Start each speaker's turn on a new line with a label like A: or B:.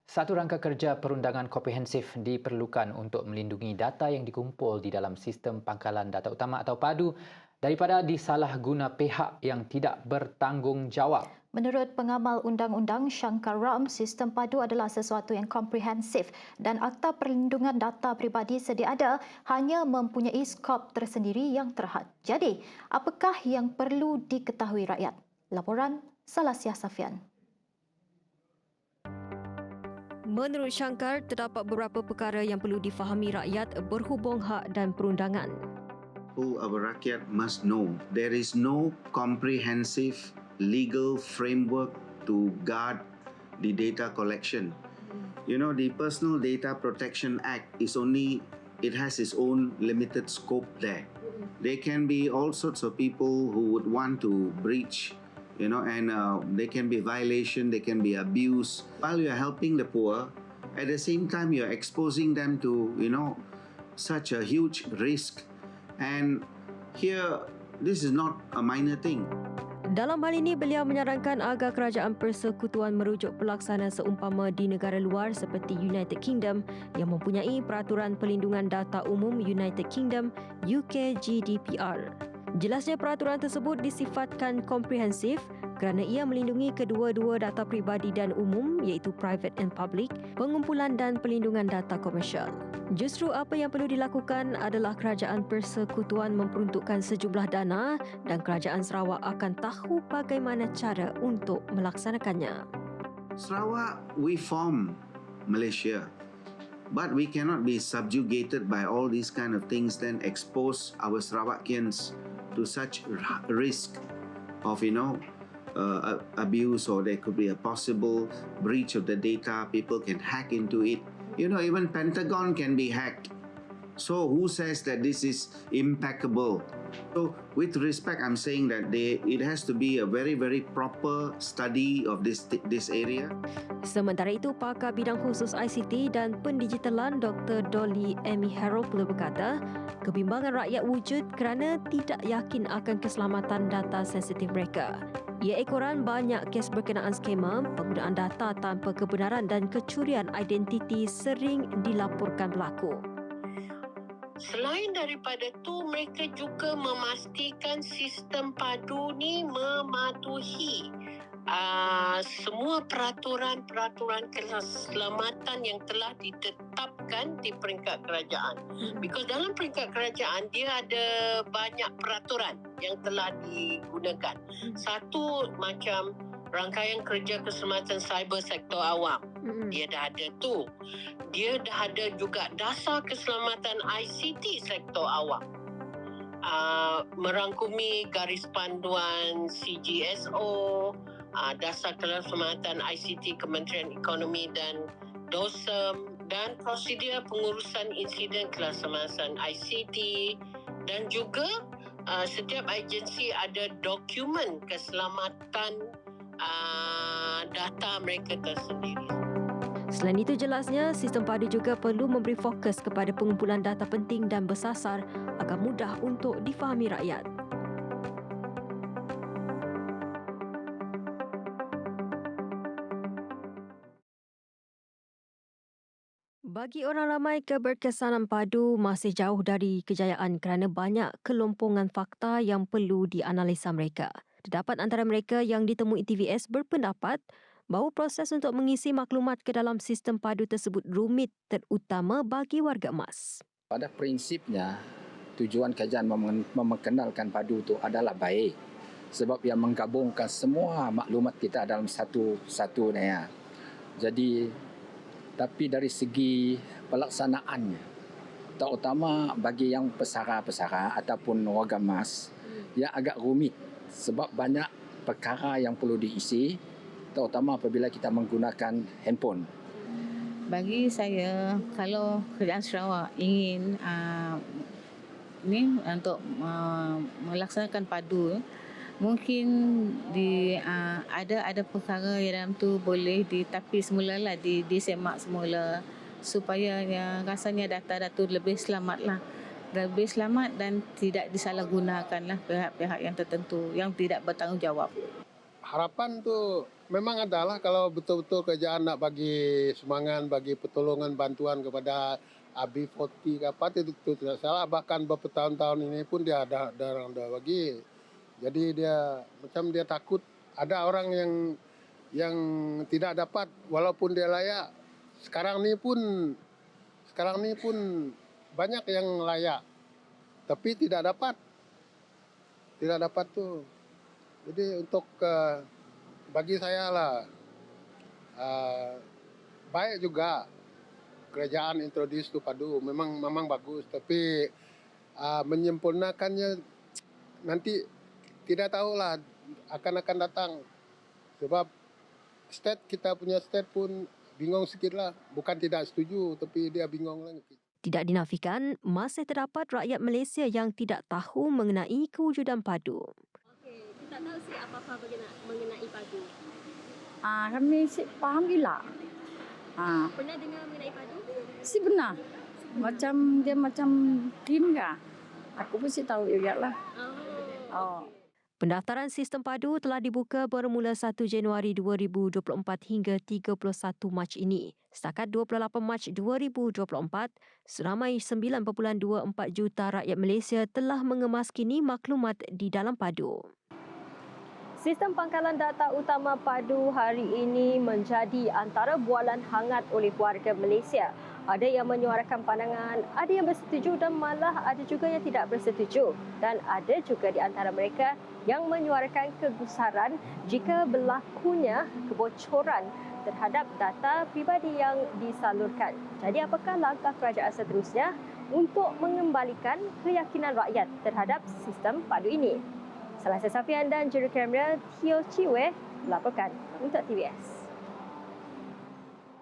A: Satu rangka kerja perundangan komprehensif diperlukan untuk melindungi data yang dikumpul di dalam sistem pangkalan data utama atau PADU daripada disalahguna pihak yang tidak bertanggungjawab.
B: Menurut pengamal undang-undang Shankar Ram, sistem PADU adalah sesuatu yang komprehensif dan Akta Perlindungan Data Pribadi sedia ada hanya mempunyai skop tersendiri yang terhad. Jadi, apakah yang perlu diketahui rakyat? Laporan Salasiah Safian.
C: Menurut Shankar, terdapat beberapa perkara yang perlu difahami rakyat berhubung hak dan perundangan.
D: Our rakyat must know there is no comprehensive legal framework to guard the data collection. You know, the Personal Data Protection Act it has its own limited scope there. There can be all sorts of people who would want to breach, and there can be violation, there can be abuse. While you're helping the poor, at the same time you're exposing them to, such a huge risk. And here, this is not a minor thing.
C: Dalam hal ini, beliau menyarankan agar kerajaan persekutuan merujuk pelaksana seumpama di negara luar seperti United Kingdom yang mempunyai peraturan perlindungan data umum United Kingdom UK GDPR. Jelasnya peraturan tersebut disifatkan komprehensif kerana ia melindungi kedua-dua data pribadi dan umum iaitu private and public, pengumpulan dan perlindungan data komersial. Justru apa yang perlu dilakukan adalah kerajaan persekutuan memperuntukkan sejumlah dana dan kerajaan Sarawak akan tahu bagaimana cara untuk melaksanakannya.
D: Sarawak, we form Malaysia, but we cannot be subjugated by all these kind of things, then expose our Sarawakians to such risk of, abuse, or there could be a possible breach of the data. People can hack into it. Even Pentagon can be hacked. So who says that this is impeccable? So with respect, I'm saying that it has to be a very, very proper study of this area.
C: Sementara itu, pakar bidang khusus ICT dan pendigitalan Dr. Dolly Amy Harold berkata, kebimbangan rakyat wujud kerana tidak yakin akan keselamatan data sensitif mereka. Ia ekoran banyak kes berkenaan skema, penggunaan data tanpa kebenaran dan kecurian identiti sering dilaporkan berlaku.
E: Selain daripada tu, mereka juga memastikan sistem PADU ni mematuhi semua peraturan-peraturan keselamatan yang telah ditetapkan di peringkat kerajaan. Because dalam peringkat kerajaan, dia ada banyak peraturan yang telah digunakan. Satu macam rangkaian kerja keselamatan cyber sektor awam. Dia dah ada tu. Dia dah ada juga dasar keselamatan ICT sektor awam. Merangkumi garis panduan CGSO, dasar keselamatan ICT Kementerian Ekonomi dan DOSEM, dan prosedur pengurusan insiden keselamatan ICT, dan juga setiap agensi ada dokumen keselamatan data mereka tersendiri.
C: Selain itu, jelasnya sistem PADU juga perlu memberi fokus kepada pengumpulan data penting dan bersasar agar mudah untuk difahami rakyat. Bagi orang ramai, keberkesanan PADU masih jauh dari kejayaan kerana banyak kelompongan fakta yang perlu dianalisa mereka. Terdapat antara mereka yang ditemui TVS berpendapat bahawa proses untuk mengisi maklumat ke dalam sistem PADU tersebut rumit, terutama bagi warga emas.
F: Pada prinsipnya, tujuan kajian memperkenalkan PADU itu adalah baik sebab ia menggabungkan semua maklumat kita dalam satu daya. Jadi, tapi dari segi pelaksanaannya, terutama bagi yang pesara-pesara ataupun warga emas, ia agak rumit sebab banyak perkara yang perlu diisi, terutama apabila kita menggunakan handphone.
G: Bagi saya, kalau kerajaan Sarawak ingin untuk melaksanakan PADU, mungkin ada perkara yang dalam tu boleh tapi semulalah disemak semula supaya rasanya data tu lebih selamatlah. Lebih selamat dan tidak disalahgunakanlah pihak-pihak yang tertentu yang tidak bertanggungjawab.
H: Harapan tu memang adalah kalau betul-betul kerajaan nak bagi semangat, bagi pertolongan, bantuan kepada AB40 ke apa itu tidak salah. Bahkan beberapa tahun-tahun ini pun dia ada orang dah bagi. Jadi dia macam dia takut ada orang yang tidak dapat walaupun dia layak. Sekarang ni pun banyak yang layak tapi tidak dapat. Tidak dapat tu. Jadi untuk bagi saya lah baik juga kerajaan introduce tu padu memang bagus tapi menyempurnakannya nanti tidak tahulah akan datang sebab kita punya state pun bingung sikit lah, bukan tidak setuju tapi dia bingung lah.
C: Tidak dinafikan, masih terdapat rakyat Malaysia yang tidak tahu mengenai kewujudan padu.
I: Okey, tak tahu sih apa-apa mengenai padu.
J: Kami faham gila.
I: Pernah dengar mengenai padu?
J: Si benar. Macam dia macam krim kah? Aku pun si tahu juga lah. Oh.
C: Pendaftaran sistem padu telah dibuka bermula 1 Januari 2024 hingga 31 Mac ini. Setakat 28 Mac 2024, seramai 9.24 juta rakyat Malaysia telah mengemas kini maklumat di dalam padu.
I: Sistem pangkalan data utama padu hari ini menjadi antara bualan hangat oleh warga Malaysia. Ada yang menyuarakan pandangan, ada yang bersetuju dan malah ada juga yang tidak bersetuju. Dan ada juga di antara mereka yang menyuarakan kegusaran jika berlakunya kebocoran terhadap data pribadi yang disalurkan. Jadi apakah langkah kerajaan seterusnya untuk mengembalikan keyakinan rakyat terhadap sistem padu ini? Salasa Safian dan juru kamera Tio Chiwe melaporkan untuk TVS.